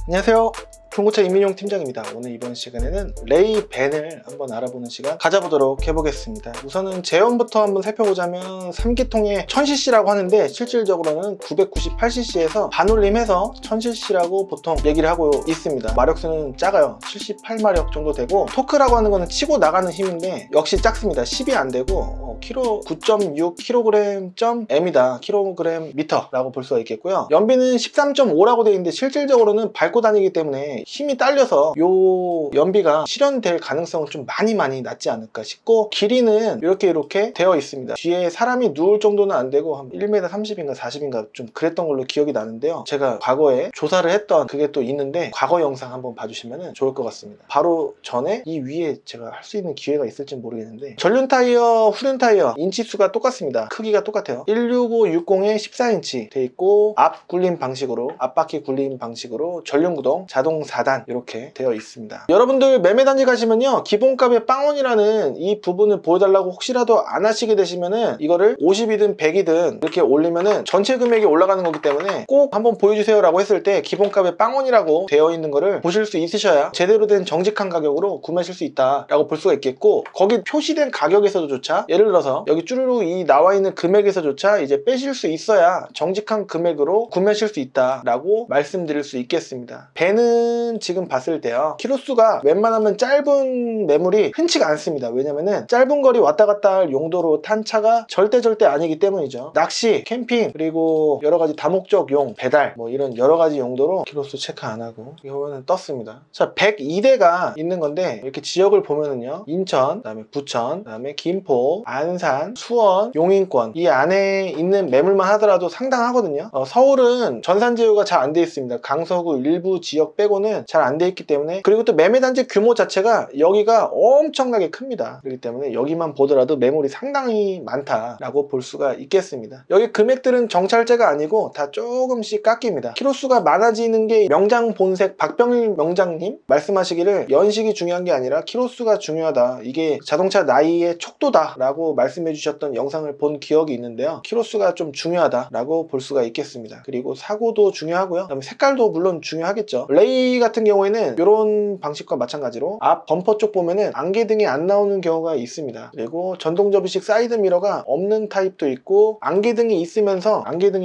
안녕하세요. 중고차 이민용 팀장입니다. 오늘 이번 시간에는 레이벤을 한번 알아보는 시간 가져보도록 해보겠습니다. 우선은 제원부터 한번 살펴보자면 3기통에 1000cc라고 하는데 실질적으로는 998cc에서 반올림해서 1000cc라고 보통 얘기를 하고 있습니다. 마력수는 작아요. 78마력 정도 되고 토크라고 하는 거는 치고 나가는 힘인데 역시 작습니다. 10이 안 되고 키로 9.6 kg/m이다. kg/m라고 볼 수가 있겠고요. 연비는 13.5라고 되어 있는데 실질적으로는 밟고 다니기 때문에 힘이 딸려서 요 연비가 실현될 가능성은 좀 많이 낮지 않을까 싶고, 길이는 이렇게 되어 있습니다. 뒤에 사람이 누울 정도는 안 되고 한 1m 30인가 40인가 좀 그랬던 걸로 기억이 나는데요. 제가 과거에 조사를 했던 그게 또 있는데 과거 영상 한번 봐주시면 좋을 것 같습니다. 바로 전에 이 위에 제가 할 수 있는 기회가 있을지 모르겠는데, 전륜 타이어, 후륜 타이어 인치수가 똑같습니다. 크기가 똑같아요. 16560에 14인치 돼 있고 앞 굴림 방식으로, 앞바퀴 굴림 방식으로 전륜구동, 자동 4단 이렇게 되어 있습니다. 여러분들 매매단지 가시면요, 기본값의 빵원이라는 이 부분을 보여달라고 혹시라도 안 하시게 되시면은 이거를 50이든 100이든 이렇게 올리면은 전체 금액이 올라가는 거기 때문에 꼭 한번 보여주세요 라고 했을 때 기본값의 빵원이라고 되어 있는 거를 보실 수 있으셔야 제대로 된 정직한 가격으로 구매하실 수 있다 라고 볼 수가 있겠고, 거기 표시된 가격에서도조차, 예를 들어서 여기 쭈루룩 이 나와 있는 금액에서조차 이제 빼실 수 있어야 정직한 금액으로 구매하실 수 있다 라고 말씀드릴 수 있겠습니다. 벤은 지금 봤을 때요, 키로수가 웬만하면 짧은 매물이 흔치가 않습니다. 왜냐면은 짧은 거리 왔다 갔다 할 용도로 탄 차가 절대 아니기 때문이죠. 낚시, 캠핑, 그리고 여러가지 다목적용, 배달 뭐 이런 여러가지 용도로 키로수 체크 안 하고 이거는 떴습니다. 자, 102대가 있는 건데 이렇게 지역을 보면은요, 인천, 그다음에 부천, 그다음에 김포, 안산, 수원, 용인권 이 안에 있는 매물만 하더라도 상당하거든요. 서울은 전산 제휴가 잘 안 돼 있습니다. 강서구 일부 지역 빼고는 잘 안 돼 있기 때문에, 그리고 또 매매단지 규모 자체가 여기가 엄청나게 큽니다. 그렇기 때문에 여기만 보더라도 매물이 상당히 많다라고 볼 수가 있겠습니다. 여기 금액들은 정찰제가 아니고 다 조금씩 깎입니다. 키로수가 많아지는 게 명장 본색 박병일 명장님 말씀하시기를 연식이 중요한 게 아니라 키로수가 중요하다, 이게 자동차 나이의 척도다 라고 말씀해 주셨던 영상을 본 기억이 있는데요. 키로수가 좀 중요하다 라고 볼 수가 있겠습니다. 그리고 사고도 중요하고요, 그다음에 색깔도 물론 중요하겠죠. 레이 같은 경우에는 이런 방식과 마찬가지로 앞 범퍼 쪽 보면은 안개등이 안 나오는 경우가 있습니다. 그리고 전동 접이식 사이드 미러가 없는 타입도 있고, 안개등이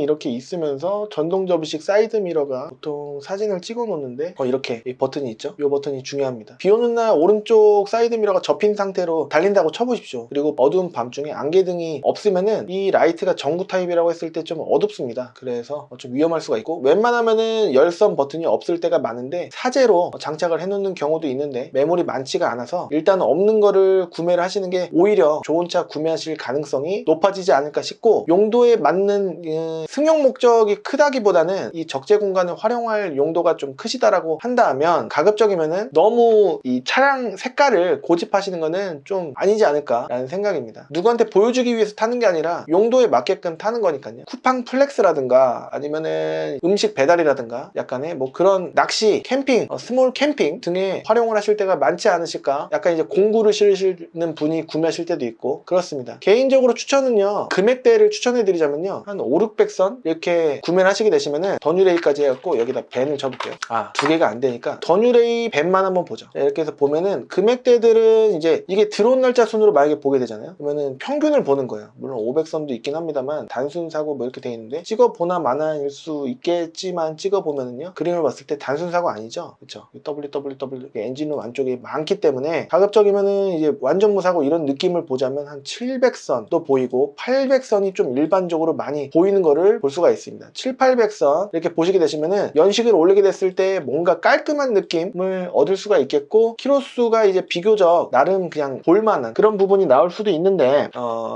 이렇게 있으면서 전동 접이식 사이드 미러가 보통 사진을 찍어 놓는데 이렇게 이 버튼이 있죠. 이 버튼이 중요합니다. 비 오는 날 오른쪽 사이드 미러가 접힌 상태로 달린다고 쳐보십시오. 그리고 어두운 밤중에 안개등이 없으면은 이 라이트가 전구 타입이라고 했을 때 좀 어둡습니다. 그래서 좀 위험할 수가 있고, 웬만하면은 열선 버튼이 없을 때가 많은데 사제로 장착을 해놓는 경우도 있는데 매물이 많지가 않아서 일단 없는 거를 구매를 하시는 게 오히려 좋은 차 구매하실 가능성이 높아지지 않을까 싶고, 용도에 맞는 승용 목적이 크다기보다는 이 적재 공간을 활용할 용도가 좀 크시다라고 한다면, 가급적이면은 너무 이 차량 색깔을 고집하시는 거는 좀 아니지 않을까 라는 생각입니다. 누구한테 보여주기 위해서 타는 게 아니라 용도에 맞게끔 타는 거니까요. 쿠팡 플렉스라든가 아니면은 음식 배달이라든가 약간의 뭐 그런 낚시, 캠핑, 스몰 캠핑 등에 활용을 하실 때가 많지 않으실까, 약간 이제 공구를 실으시는 분이 구매하실 때도 있고 그렇습니다. 개인적으로 추천은요, 금액대를 추천해 드리자면요, 한 5,600선 이렇게 구매를 하시게 되시면은 더뉴레이까지 해갖고 여기다 벤을 쳐볼게요. 두 개가 안 되니까 더뉴레이 벤만 한번 보죠. 이렇게 해서 보면은 금액대들은 이제 이게 들어온 날짜 순으로 만약에 보게 되잖아요. 그러면은 평균을 보는 거예요. 물론 500선도 있긴 합니다만 단순 사고 뭐 이렇게 돼 있는데, 찍어보나 마나일 수 있겠지만 찍어보면은요, 그림을 봤을 때 단순 사고 아니죠. 그쵸? www 엔진룸 안쪽에 많기 때문에 가급적이면은 이제 완전 무사고 이런 느낌을 보자면 한 700선도 보이고 800선이 좀 일반적으로 많이 보이는 거를 볼 수가 있습니다. 7, 800선 이렇게 보시게 되시면은 연식을 올리게 됐을 때 뭔가 깔끔한 느낌을 얻을 수가 있겠고, 키로수가 이제 비교적 나름 그냥 볼만한 그런 부분이 나올 수도 있는데,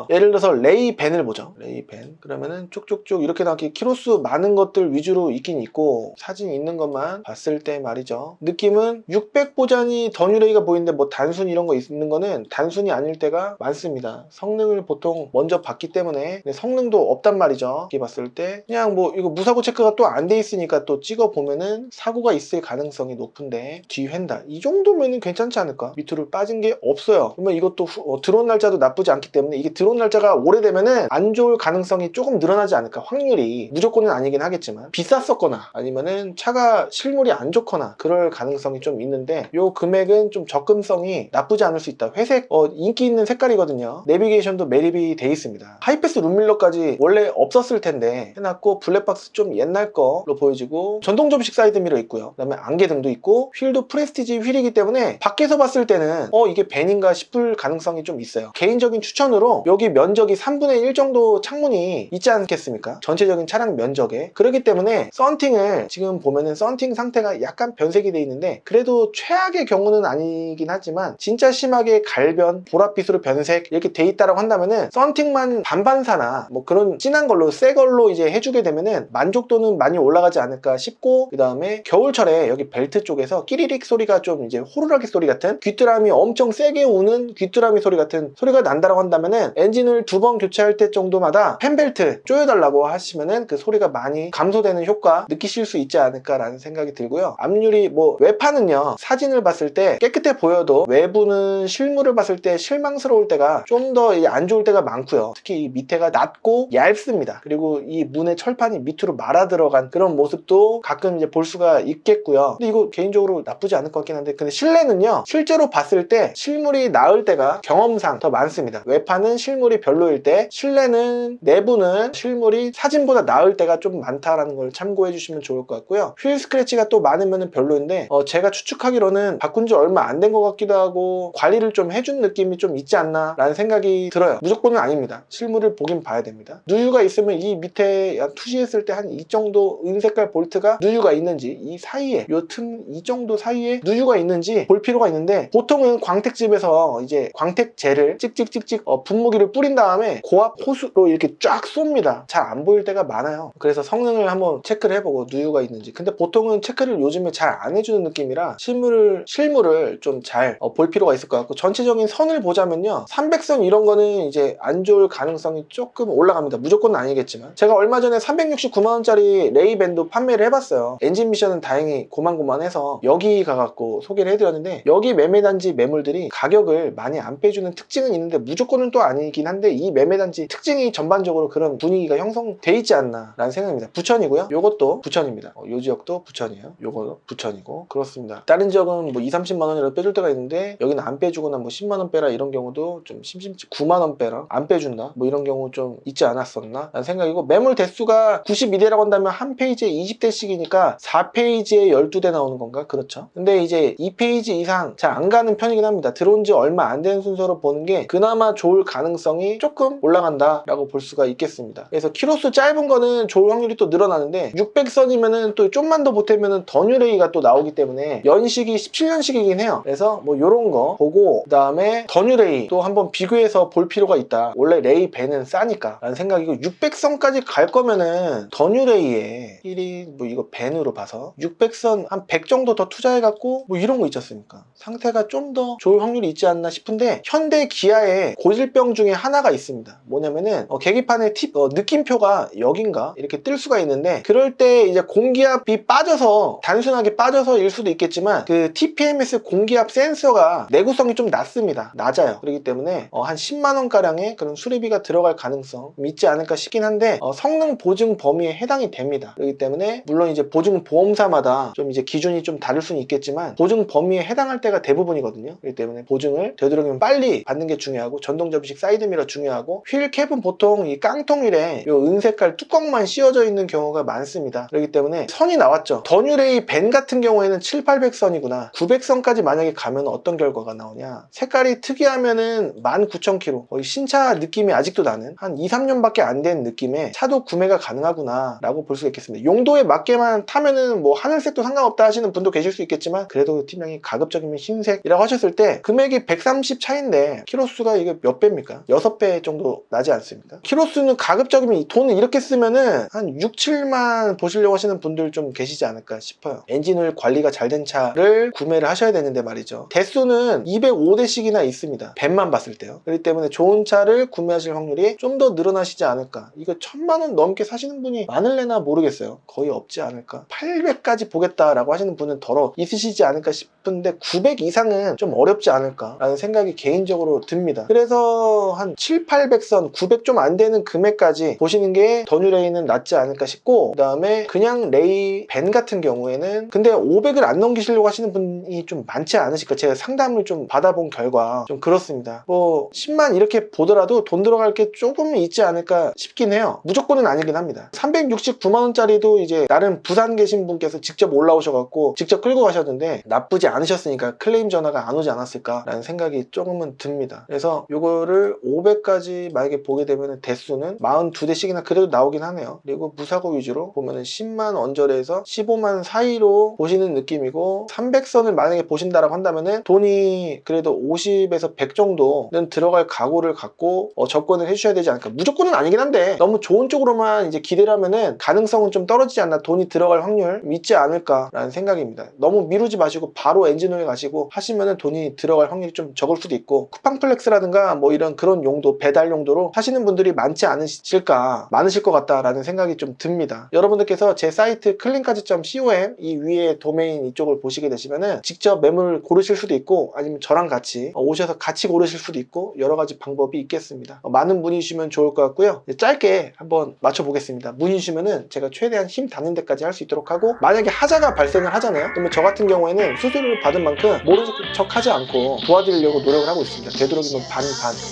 예를 들어서 레이벤을 보죠. 레이벤 그러면은 쭉쭉쭉 이렇게 나오게 키로수 많은 것들 위주로 있긴 있고, 사진 있는 것만 봤을 때 말이죠, 느낌은 600 보자니 더뉴레이가 보이는데 뭐 단순 이런 거 있는 거는 단순이 아닐 때가 많습니다. 성능을 보통 먼저 봤기 때문에. 성능도 없단 말이죠. 이렇게 봤을 때 그냥 뭐 이거 무사고 체크가 또 안 돼 있으니까 또 찍어 보면은 사고가 있을 가능성이 높은데, 뒤 휀다 이 정도면은 괜찮지 않을까? 밑으로 빠진 게 없어요. 그러면 이것도 들어온 날짜도 나쁘지 않기 때문에, 이게 들어온 날짜가 오래되면은 안 좋을 가능성이 조금 늘어나지 않을까, 확률이. 무조건은 아니긴 하겠지만 비쌌었거나 아니면은 차가 실물이 안 좋거나 끊거나 그럴 가능성이 좀 있는데 요 금액은 좀 접근성이 나쁘지 않을 수 있다. 회색 인기 있는 색깔이거든요. 내비게이션도 매립이 돼 있습니다. 하이패스 룸밀러까지 원래 없었을 텐데 해놨고, 블랙박스 좀 옛날 거로 보여지고, 전동 접이식 사이드미러 있고요. 그 다음에 안개등도 있고, 휠도 프레스티지 휠이기 때문에 밖에서 봤을 때는 이게 벤인가 싶을 가능성이 좀 있어요. 개인적인 추천으로 여기 면적이 3분의 1 정도 창문이 있지 않겠습니까? 전체적인 차량 면적에. 그렇기 때문에 썬팅을 지금 보면은 썬팅 상태가 약간 변색이 돼 있는데, 그래도 최악의 경우는 아니긴 하지만 진짜 심하게 갈변, 보랏빛으로 변색 이렇게 돼 있다라고 한다면은 썬팅만 반반사나 뭐 그런 진한 걸로, 새 걸로 이제 해주게 되면은 만족도는 많이 올라가지 않을까 싶고, 그 다음에 겨울철에 여기 벨트 쪽에서 끼리릭 소리가 좀 이제 호루라기 소리 같은, 귀뚜라미 엄청 세게 우는 귀뚜라미 소리 같은 소리가 난다라고 한다면은 엔진을 2번 교체할 때 정도마다 팬벨트 조여달라고 하시면은 그 소리가 많이 감소되는 효과 느끼실 수 있지 않을까라는 생각이 들고요. 앞유리 뭐 외판은요, 사진을 봤을 때 깨끗해 보여도 외부는 실물을 봤을 때 실망스러울 때가 좀 더 안 좋을 때가 많고요. 특히 이 밑에가 낮고 얇습니다. 그리고 이 문의 철판이 밑으로 말아 들어간 그런 모습도 가끔 이제 볼 수가 있겠고요. 근데 이거 개인적으로 나쁘지 않을 것 같긴 한데, 근데 실내는요, 실제로 봤을 때 실물이 나을 때가 경험상 더 많습니다. 외판은 실물이 별로일 때, 실내는, 내부는 실물이 사진보다 나을 때가 좀 많다라는 걸 참고해 주시면 좋을 것 같고요. 휠 스크래치가 또 많으면 별로인데, 제가 추측하기로는 바꾼 지 얼마 안 된 것 같기도 하고 관리를 좀 해준 느낌이 좀 있지 않나 라는 생각이 들어요. 무조건은 아닙니다. 실물을 보긴 봐야 됩니다. 누유가 있으면 이 밑에 투시했을 때 한 이 정도 은색깔 볼트가 누유가 있는지, 이 사이에 요 틈 이 정도 사이에 누유가 있는지 볼 필요가 있는데, 보통은 광택집에서 이제 광택젤을 찍찍찍찍 분무기를 뿌린 다음에 고압 호수로 이렇게 쫙 쏩니다. 잘 안 보일 때가 많아요. 그래서 성능을 한번 체크를 해보고 누유가 있는지. 근데 보통은 체크를 요즘에 잘 안 해주는 느낌이라 실물을 좀 잘 볼 필요가 있을 것 같고, 전체적인 선을 보자면요, 300선 이런 거는 이제 안 좋을 가능성이 조금 올라갑니다. 무조건은 아니겠지만, 제가 얼마 전에 369만원짜리 레이밴도 판매를 해봤어요. 엔진 미션은 다행히 고만고만해서 여기 가갖고 소개를 해드렸는데, 여기 매매단지 매물들이 가격을 많이 안 빼주는 특징은 있는데 무조건은 또 아니긴 한데, 이 매매단지 특징이 전반적으로 그런 분위기가 형성돼 있지 않나 라는 생각입니다. 부천이고요. 요것도 부천입니다. 요 지역도 부천이에요. 요거 부천이고, 그렇습니다. 다른 지역은 뭐 2, 30만원이라도 빼줄 때가 있는데, 여기는 안 빼주거나 뭐 10만원 빼라 이런 경우도 좀 심심치, 9만원 빼라 안 빼준다 뭐 이런 경우 좀 있지 않았었나 라는 생각이고, 매물 대수가 92대라고 한다면 한 페이지에 20대씩이니까 4페이지에 12대 나오는 건가? 그렇죠. 근데 이제 2페이지 이상 잘 안 가는 편이긴 합니다. 들어온 지 얼마 안 된 순서로 보는 게 그나마 좋을 가능성이 조금 올라간다 라고 볼 수가 있겠습니다. 그래서 키로수 짧은 거는 좋을 확률이 또 늘어나는데, 600선이면은 또 좀만 더 보태면은 더뉴레이가 또 나오기 때문에 연식이 17년식이긴 해요. 그래서 뭐 요런 거 보고, 그 다음에 더뉴레이 또 한번 비교해서 볼 필요가 있다. 원래 레이 벤은 싸니까 라는 생각이고, 600선까지 갈 거면은 더뉴레이에 1위 뭐 이거 벤으로 봐서 600선 한 100 정도 더 투자해갖고 뭐 이런 거 있지 않습니까? 상태가 좀 더 좋을 확률이 있지 않나 싶은데, 현대 기아의 고질병 중에 하나가 있습니다. 뭐냐면은 계기판에 느낌표가 여긴가 이렇게 뜰 수가 있는데, 그럴 때 이제 공기압이 빠져서, 단순하게 빠져서일 수도 있겠지만 그 TPMS 공기압 센서가 내구성이 좀 낮습니다. 낮아요. 그렇기 때문에 한 10만원 가량의 그런 수리비가 들어갈 가능성 있지 않을까 싶긴 한데, 성능 보증 범위에 해당이 됩니다. 그렇기 때문에 물론 이제 보증 보험사마다 좀 이제 기준이 좀 다를 수는 있겠지만 보증 범위에 해당할 때가 대부분이거든요. 그렇기 때문에 보증을 되도록이면 빨리 받는 게 중요하고, 전동 접이식 사이드미러 중요하고, 휠 캡은 보통 이 깡통휠에 요 은색깔 뚜껑만 씌워져 있는 경우가 많습니다. 그렇기 때문에 선이 나왔죠. 더뉴레이 벤 같은 경우에는 7, 800선이구나. 900선까지 만약에 가면 어떤 결과가 나오냐, 색깔이 특이하면은 19,000km, 거의 신차 느낌이 아직도 나는, 한 2, 3년밖에 안 된 느낌의 차도 구매가 가능하구나 라고 볼 수가 있겠습니다. 용도에 맞게만 타면은 뭐 하늘색도 상관없다 하시는 분도 계실 수 있겠지만, 그래도 팀장이 가급적이면 흰색이라고 하셨을 때 금액이 130 차인데 키로수가 이게 몇 배입니까? 6배 정도 나지 않습니까? 키로수는 가급적이면 돈을 이렇게 쓰면은 한 6, 7만 보시려고 하시는 분들 좀 계시지 않을까 싶어요. 엔진을 관리가 잘 된 차를 구매를 하셔야 되는데 말이죠. 대수는 205대씩이나 있습니다. 벤만 봤을 때요. 그렇기 때문에 좋은 차를 구매하실 확률이 좀 더 늘어나시지 않을까. 이거 1000만원 넘게 사시는 분이 많을래나 모르겠어요. 거의 없지 않을까. 800까지 보겠다라고 하시는 분은 덜어 있으시지 않을까 싶은데, 900 이상은 좀 어렵지 않을까 라는 생각이 개인적으로 듭니다. 그래서 한 7, 800선, 900 좀 안 되는 금액까지 보시는 게 더뉴레이는 낫지 않을까 싶고, 그 다음에 그냥 레이 벤 같은 경우에는 보면은 근데 500을 안 넘기시려고 하시는 분이 좀 많지 않으실까. 제가 상담을 좀 받아본 결과 좀 그렇습니다. 뭐 10만 이렇게 보더라도 돈 들어갈 게 조금 있지 않을까 싶긴 해요. 무조건은 아니긴 합니다. 369만원짜리도 이제 나름 부산 계신 분께서 직접 올라오셔갖고 직접 끌고 가셨는데 나쁘지 않으셨으니까 클레임 전화가 안 오지 않았을까라는 생각이 조금은 듭니다. 그래서 요거를 500까지 만약에 보게 되면 대수는 42대씩이나 그래도 나오긴 하네요. 그리고 무사고 위주로 보면은 10만 언저리에서 15만 사이로 보시는 느낌이고 300선을 만약에 보신다라고 한다면은 돈이 그래도 50에서 100 정도는 들어갈 각오를 갖고 접근을 해주셔야 되지 않을까. 무조건은 아니긴 한데 너무 좋은 쪽으로만 이제 기대를 하면은 가능성은 좀 떨어지지 않나, 돈이 들어갈 확률 있지 않을까라는 생각입니다. 너무 미루지 마시고 바로 엔진오일 가시고 하시면은 돈이 들어갈 확률이 좀 적을 수도 있고, 쿠팡플렉스라든가 뭐 이런 그런 용도, 배달 용도로 하시는 분들이 많지 않으실까, 많으실 것 같다라는 생각이 좀 듭니다. 여러분들께서 제 사이트 클린카즈.com 이 위에 도메인 이쪽을 보시게 되시면은 직접 매물을 고르실 수도 있고 아니면 저랑 같이 오셔서 같이 고르실 수도 있고 여러 가지 방법이 있겠습니다. 많은 문의 주시면 좋을 것 같고요. 짧게 한번 맞춰보겠습니다. 문의 주시면은 제가 최대한 힘 닿는 데까지 할 수 있도록 하고, 만약에 하자가 발생을 하잖아요. 그러면 저 같은 경우에는 수수료를 받은 만큼 모른 척 하지 않고 도와드리려고 노력을 하고 있습니다. 되도록이면 반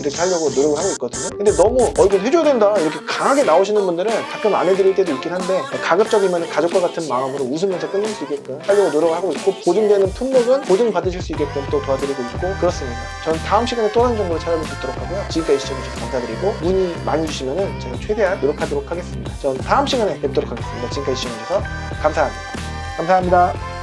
이렇게 하려고 노력을 하고 있거든요. 근데 너무 이거 해줘야 된다 이렇게 강하게 나오시는 분들은 가끔 안 해드릴 때도 있긴 한데, 가급적이면 가족과 같은 마음으로 웃으면서 끝낼 수 있게끔 하려고 노력을 하고 있고, 보증되는 품목은 보증 받으실 수 있게끔 또 도와드리고 있고 그렇습니다. 저는 다음 시간에 또 다른 정보를 찾아뵙도록 하고요. 지금까지 시청해주셔서 감사드리고 문의 많이 주시면은 제가 최대한 노력하도록 하겠습니다. 저는 다음 시간에 뵙도록 하겠습니다. 지금까지 시청해주셔서 감사합니다. 감사합니다.